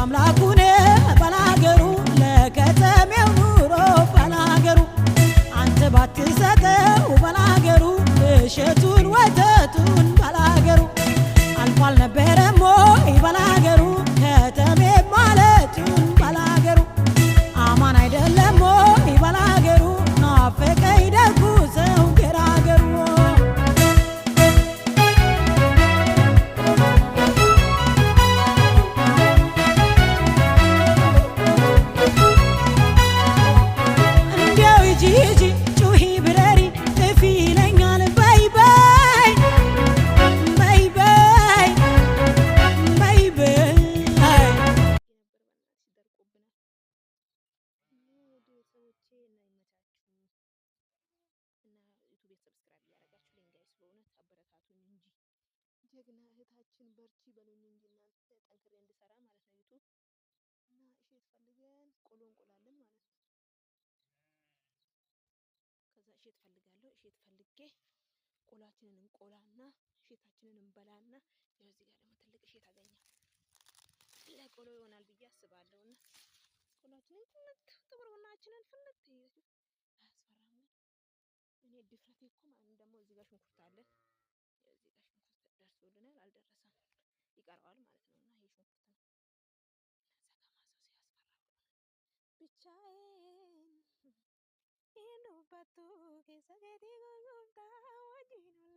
ማምላኩን ባላገሩ ለከተሜው ኑሮ ባላገሩ አንተ ባትሰጠው ባላገሩ እሸቱን ወተቱን ባላገሩ አልፏል ነበረም ወይ ባላገሩ ከተሜ ማለቱን ባላገሩ አማን አይደለም ወይ ባላገሩ ናፈቀኝ ደጉ ሰው ገራገሩ ጀግና እህታችን በርቺ በሉኝ እንጂ እናንተ ጠንክሬ እንድሰራ ማለት ነው ዩቲዩብ እና እሸት ፈልገን ቆሎ እንቆላለን ማለት ነው። ከዛ እሸት ፈልጋለሁ እሸት ፈልጌ ቆላችንን እንቆላና እሸታችንን እንበላና ያው እዚህ ጋር ደግሞ ትልቅ እሸት አገኘሁ ለቆሎ ይሆናል ብዬ አስባለሁና ቆላችንን ጥቁር ቡናችንን ፍልት ይይዙ አያስፈራም ግን እኔ ድፍረቴ እኮ ማለት ደግሞ እዚህ ጋር ሽንኩርት አለ እዚህ ጋር ሽንኩርት ደርሶልናል አልደረሰም ይቀርባል ማለት ነውና ይሄ ሽንኩርት ነው ለዛ ከማሰው ሲያስፈራ ብቻዬን ኢኑ ባቱ ከሰገቲ ጉጉምታ ወዲኑ